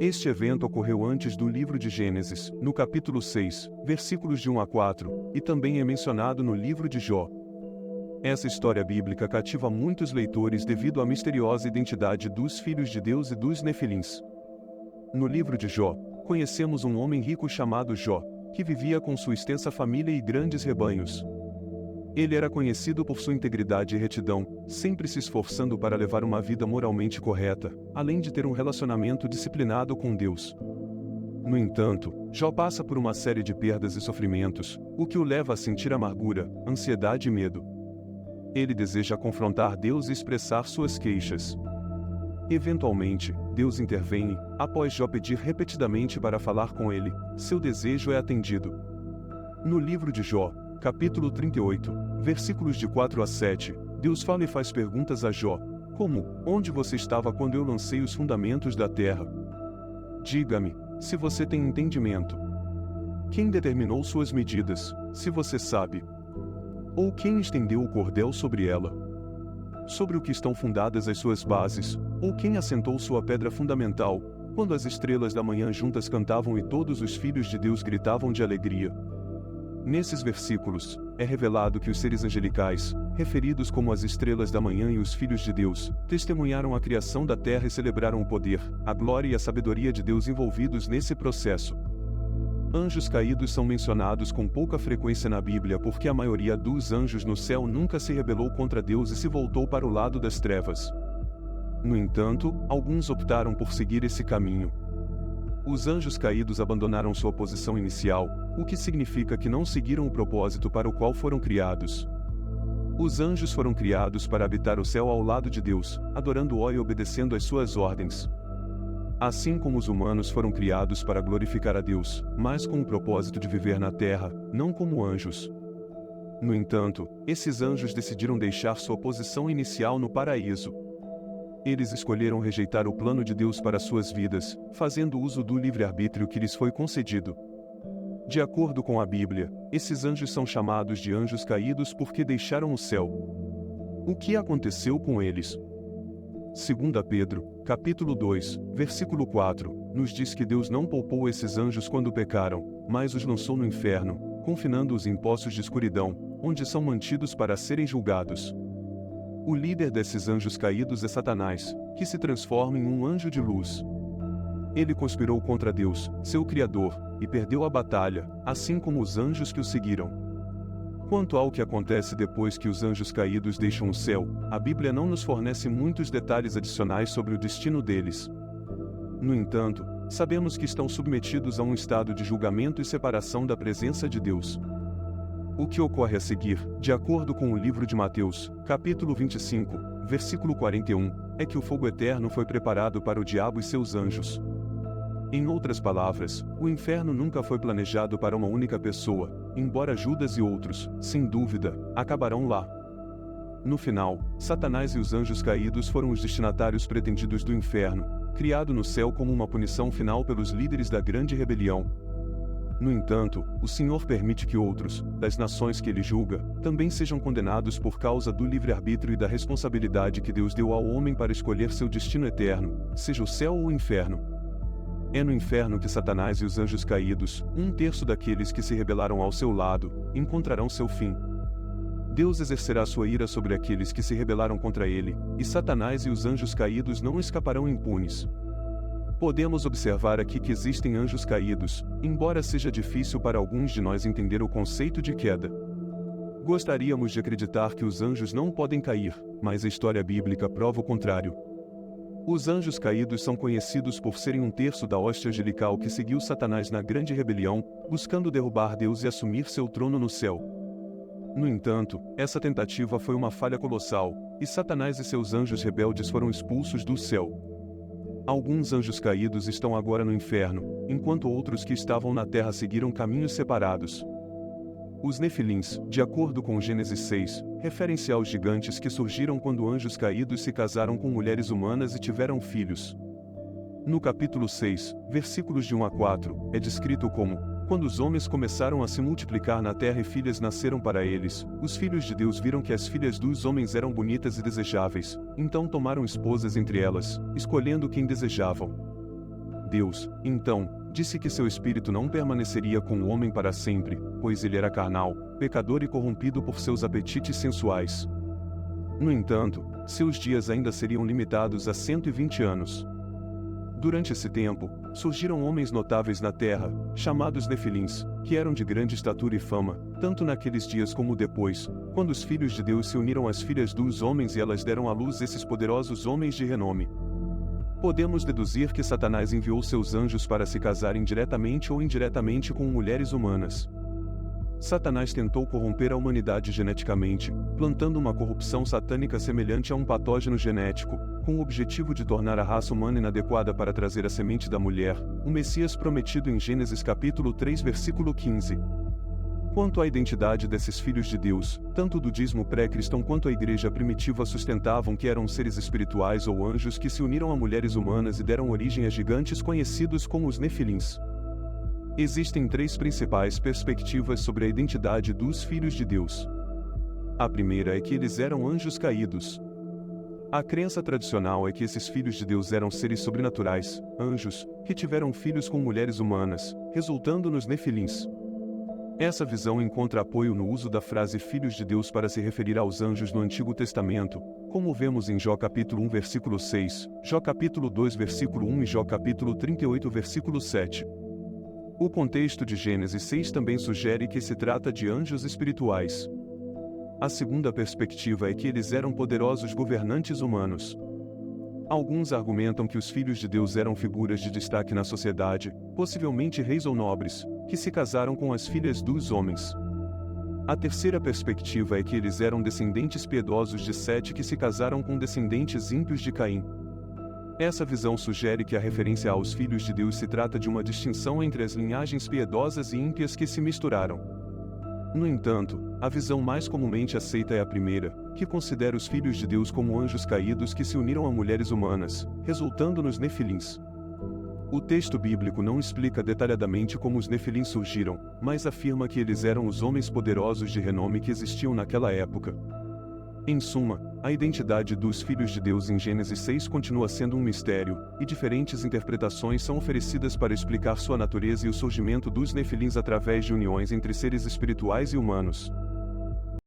Este evento ocorreu antes do livro de Gênesis, no capítulo 6, versículos de 1 a 4, e também é mencionado no livro de Jó. Essa história bíblica cativa muitos leitores devido à misteriosa identidade dos filhos de Deus e dos Nefilins. No livro de Jó, conhecemos um homem rico chamado Jó, que vivia com sua extensa família e grandes rebanhos. Ele era conhecido por sua integridade e retidão, sempre se esforçando para levar uma vida moralmente correta, além de ter um relacionamento disciplinado com Deus. No entanto, Jó passa por uma série de perdas e sofrimentos, o que o leva a sentir amargura, ansiedade e medo. Ele deseja confrontar Deus e expressar suas queixas. Eventualmente, Deus intervém e, após Jó pedir repetidamente para falar com ele, seu desejo é atendido. No livro de Jó, capítulo 38, versículos de 4 a 7, Deus fala e faz perguntas a Jó, como: onde você estava quando eu lancei os fundamentos da terra? Diga-me, se você tem entendimento. Quem determinou suas medidas, se você sabe? Ou quem estendeu o cordel sobre ela? Sobre o que estão fundadas as suas bases, ou quem assentou sua pedra fundamental, quando as estrelas da manhã juntas cantavam e todos os filhos de Deus gritavam de alegria? Nesses versículos, é revelado que os seres angelicais, referidos como as estrelas da manhã e os filhos de Deus, testemunharam a criação da terra e celebraram o poder, a glória e a sabedoria de Deus envolvidos nesse processo. Anjos caídos são mencionados com pouca frequência na Bíblia porque a maioria dos anjos no céu nunca se rebelou contra Deus e se voltou para o lado das trevas. No entanto, alguns optaram por seguir esse caminho. Os anjos caídos abandonaram sua posição inicial, o que significa que não seguiram o propósito para o qual foram criados. Os anjos foram criados para habitar o céu ao lado de Deus, adorando-o e obedecendo às suas ordens. Assim como os humanos foram criados para glorificar a Deus, mas com o propósito de viver na terra, não como anjos. No entanto, esses anjos decidiram deixar sua posição inicial no paraíso. Eles escolheram rejeitar o plano de Deus para suas vidas, fazendo uso do livre-arbítrio que lhes foi concedido. De acordo com a Bíblia, esses anjos são chamados de anjos caídos porque deixaram o céu. O que aconteceu com eles? 2 Pedro, capítulo 2, versículo 4, nos diz que Deus não poupou esses anjos quando pecaram, mas os lançou no inferno, confinando-os em poços de escuridão, onde são mantidos para serem julgados. O líder desses anjos caídos é Satanás, que se transforma em um anjo de luz. Ele conspirou contra Deus, seu Criador, e perdeu a batalha, assim como os anjos que o seguiram. Quanto ao que acontece depois que os anjos caídos deixam o céu, a Bíblia não nos fornece muitos detalhes adicionais sobre o destino deles. No entanto, sabemos que estão submetidos a um estado de julgamento e separação da presença de Deus. O que ocorre a seguir, de acordo com o livro de Mateus, capítulo 25, versículo 41, é que o fogo eterno foi preparado para o diabo e seus anjos. Em outras palavras, o inferno nunca foi planejado para uma única pessoa, embora Judas e outros, sem dúvida, acabarão lá. No final, Satanás e os anjos caídos foram os destinatários pretendidos do inferno, criado no céu como uma punição final pelos líderes da grande rebelião. No entanto, o Senhor permite que outros, das nações que ele julga, também sejam condenados por causa do livre-arbítrio e da responsabilidade que Deus deu ao homem para escolher seu destino eterno, seja o céu ou o inferno. É no inferno que Satanás e os anjos caídos, um terço daqueles que se rebelaram ao seu lado, encontrarão seu fim. Deus exercerá sua ira sobre aqueles que se rebelaram contra ele, e Satanás e os anjos caídos não escaparão impunes. Podemos observar aqui que existem anjos caídos, embora seja difícil para alguns de nós entender o conceito de queda. Gostaríamos de acreditar que os anjos não podem cair, mas a história bíblica prova o contrário. Os anjos caídos são conhecidos por serem um terço da hoste angelical que seguiu Satanás na grande rebelião, buscando derrubar Deus e assumir seu trono no céu. No entanto, essa tentativa foi uma falha colossal, e Satanás e seus anjos rebeldes foram expulsos do céu. Alguns anjos caídos estão agora no inferno, enquanto outros que estavam na terra seguiram caminhos separados. Os Nefilins, de acordo com Gênesis 6, referem-se aos gigantes que surgiram quando anjos caídos se casaram com mulheres humanas e tiveram filhos. No capítulo 6, versículos de 1 a 4, é descrito como: quando os homens começaram a se multiplicar na terra e filhas nasceram para eles, os filhos de Deus viram que as filhas dos homens eram bonitas e desejáveis, então tomaram esposas entre elas, escolhendo quem desejavam. Deus, então, disse que seu espírito não permaneceria com o homem para sempre, pois ele era carnal, pecador e corrompido por seus apetites sensuais. No entanto, seus dias ainda seriam limitados a 120 anos. Durante esse tempo, surgiram homens notáveis na terra, chamados Nefilins, que eram de grande estatura e fama, tanto naqueles dias como depois, quando os filhos de Deus se uniram às filhas dos homens e elas deram à luz esses poderosos homens de renome. Podemos deduzir que Satanás enviou seus anjos para se casarem diretamente ou indiretamente com mulheres humanas. Satanás tentou corromper a humanidade geneticamente, plantando uma corrupção satânica semelhante a um patógeno genético, com o objetivo de tornar a raça humana inadequada para trazer a semente da mulher, o Messias prometido em Gênesis capítulo 3 versículo 15. Quanto à identidade desses filhos de Deus, tanto o budismo pré-cristão quanto a igreja primitiva sustentavam que eram seres espirituais ou anjos que se uniram a mulheres humanas e deram origem a gigantes conhecidos como os Nefilins. Existem três principais perspectivas sobre a identidade dos filhos de Deus. A primeira é que eles eram anjos caídos. A crença tradicional é que esses filhos de Deus eram seres sobrenaturais, anjos, que tiveram filhos com mulheres humanas, resultando nos Nefilins. Essa visão encontra apoio no uso da frase filhos de Deus para se referir aos anjos no Antigo Testamento, como vemos em Jó capítulo 1 versículo 6, Jó capítulo 2 versículo 1 e Jó capítulo 38 versículo 7. O contexto de Gênesis 6 também sugere que se trata de anjos espirituais. A segunda perspectiva é que eles eram poderosos governantes humanos. Alguns argumentam que os filhos de Deus eram figuras de destaque na sociedade, possivelmente reis ou nobres, que se casaram com as filhas dos homens. A terceira perspectiva é que eles eram descendentes piedosos de Sete que se casaram com descendentes ímpios de Caim. Essa visão sugere que a referência aos filhos de Deus se trata de uma distinção entre as linhagens piedosas e ímpias que se misturaram. No entanto, a visão mais comumente aceita é a primeira, que considera os filhos de Deus como anjos caídos que se uniram a mulheres humanas, resultando nos Nefilins. O texto bíblico não explica detalhadamente como os Nefilins surgiram, mas afirma que eles eram os homens poderosos de renome que existiam naquela época. Em suma, a identidade dos filhos de Deus em Gênesis 6 continua sendo um mistério, e diferentes interpretações são oferecidas para explicar sua natureza e o surgimento dos Nefilins através de uniões entre seres espirituais e humanos.